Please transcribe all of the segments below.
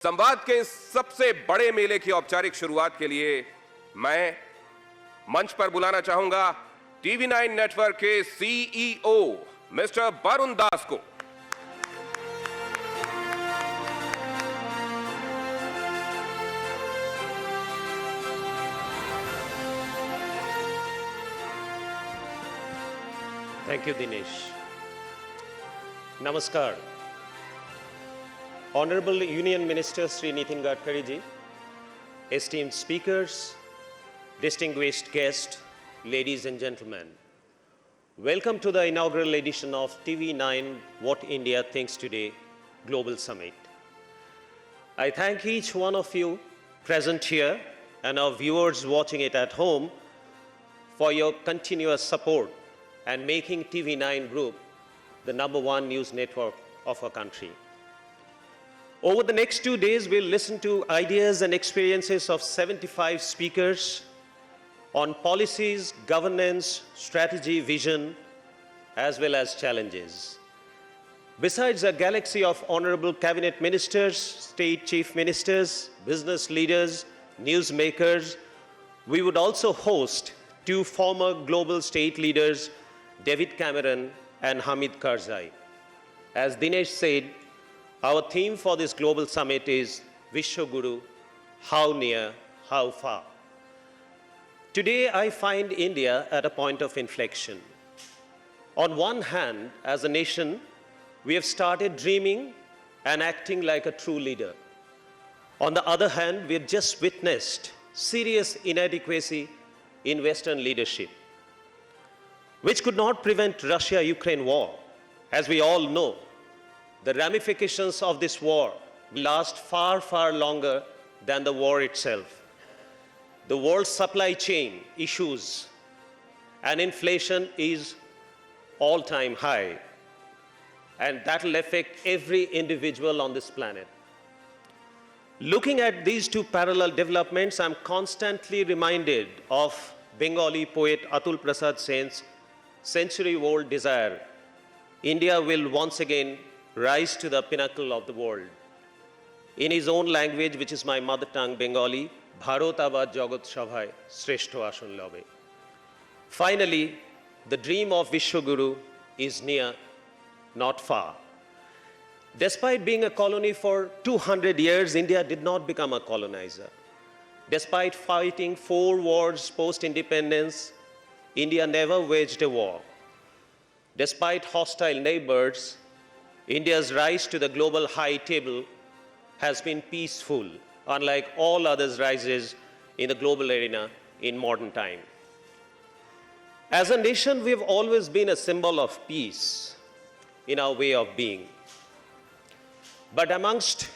संवाद के इस सबसे बड़े मेले की औपचारिक शुरुआत के लिए मैं मंच पर बुलाना चाहूंगा TV9 नेटवर्क के CEO मिस्टर वरुण दास को। Thank you, Dinesh. Namaskar. Honorable Union Minister Sri Nitin Gadkari ji, esteemed speakers, distinguished guests, ladies and gentlemen, welcome to the inaugural edition of TV9 What India Thinks Today Global Summit. I thank each one of you present here and our viewers watching it at home for your continuous support and making TV9 Group the #1 news network of our country. Over the next 2 days, we'll listen to ideas and experiences of 75 speakers on policies, governance, strategy, vision, as well as challenges. Besides a galaxy of honorable cabinet ministers, state chief ministers, business leaders, newsmakers, we would also host 2 former global state leaders, David Cameron and Hamid Karzai. As Dinesh said, our theme for this global summit is Vishwaguru, how near, how far. Today, I find India at a point of inflection. On one hand, as a nation, we have started dreaming and acting like a true leader. On the other hand, we have just witnessed serious inadequacy in Western leadership, which could not prevent Russia-Ukraine war. As we all know, the ramifications of this war will last far, far longer than the war itself. The world supply chain issues and inflation is all-time high, and that will affect every individual on this planet. Looking at these 2 parallel developments, I'm constantly reminded of Bengali poet Atul Prasad Sen's century-old desire. India will once again rise to the pinnacle of the world. In his own language, which is my mother tongue, Bengali, Bharat abar jagat sabhay shreshto ason lobe. Finally, the dream of Vishwaguru is near, not far. Despite being a colony for 200 years, India did not become a colonizer. Despite fighting 4 wars post-independence, India never waged a war. Despite hostile neighbors, India's rise to the global high table has been peaceful, unlike all others' rises in the global arena in modern time. As a nation, we've always been a symbol of peace in our way of being. But amongst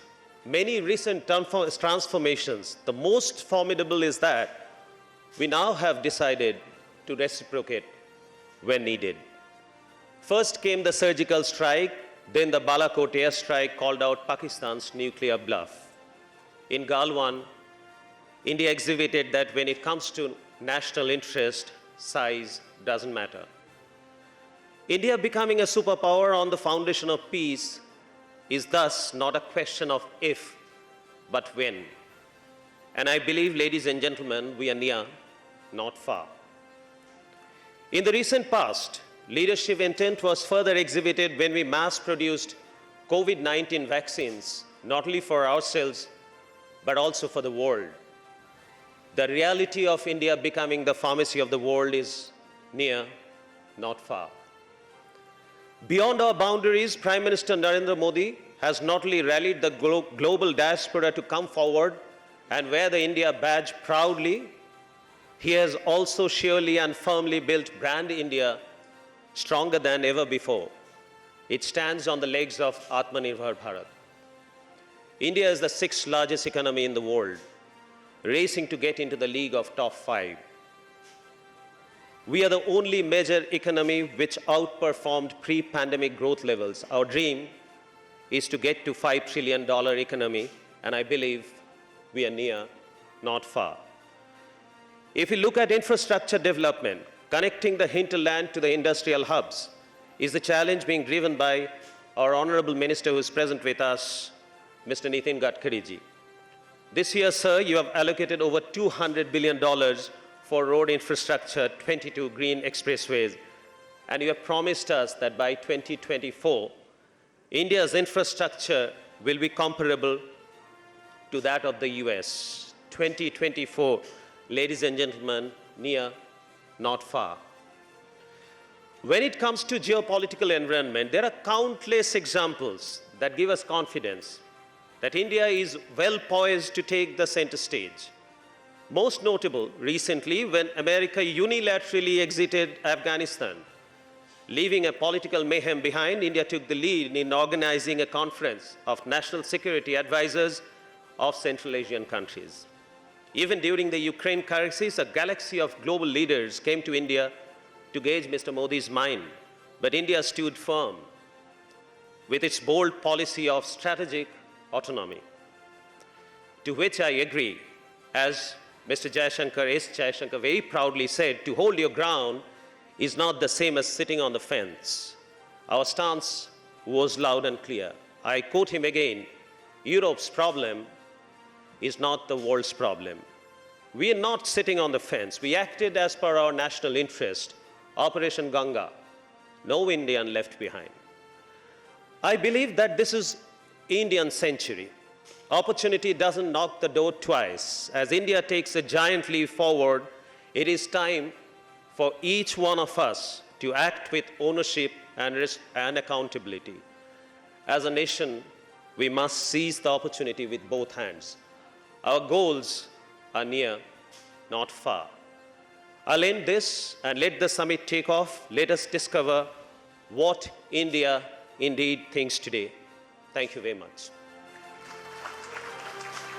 many recent transformations, the most formidable is that we now have decided to reciprocate when needed. First came the surgical strike, then the Balakot airstrike called out Pakistan's nuclear bluff. In Galwan, India exhibited that when it comes to national interest, size doesn't matter. India becoming a superpower on the foundation of peace is thus not a question of if, but when. And I believe, ladies and gentlemen, we are near, not far. In the recent past, leadership intent was further exhibited when we mass-produced COVID-19 vaccines, not only for ourselves, but also for the world. The reality of India becoming the pharmacy of the world is near, not far. Beyond our boundaries, Prime Minister Narendra Modi has not only rallied the global diaspora to come forward and wear the India badge proudly, he has also surely and firmly built brand India stronger than ever before. It stands on the legs of Atmanirbhar Bharat. India is the 6th largest economy in the world, racing to get into the league of top 5. We are the only major economy which outperformed pre-pandemic growth levels. Our dream is to get to $5 trillion economy, and I believe we are near, not far. If we look at infrastructure development, connecting the hinterland to the industrial hubs is the challenge being driven by our honorable minister who is present with us, Mr. Nitin Gadkari ji. This year, sir, you have allocated over $200 billion for road infrastructure, 22 green expressways, and you have promised us that by 2024, India's infrastructure will be comparable to that of the US. 2024, ladies and gentlemen, near, not far. When it comes to geopolitical environment, there are countless examples that give us confidence that India is well poised to take the center stage. Most notable recently when America unilaterally exited Afghanistan. Leaving a political mayhem behind, India took the lead in organizing a conference of national security advisors of Central Asian countries. Even during the Ukraine crisis, a galaxy of global leaders came to India to gauge Mr. Modi's mind. But India stood firm with its bold policy of strategic autonomy, to which I agree. As Mr. Jaishankar very proudly said, to hold your ground is not the same as sitting on the fence. Our stance was loud and clear. I quote him again, Europe's problem is not the world's problem. We are not sitting on the fence. We acted as per our national interest. Operation Ganga, no Indian left behind. I believe that this is Indian century. Opportunity doesn't knock the door twice. As India takes a giant leap forward, it is time for each one of us to act with ownership and accountability. As a nation, we must seize the opportunity with both hands. Our goals are near, not far. I'll end this and let the summit take off. Let us discover what India indeed thinks today. Thank you very much.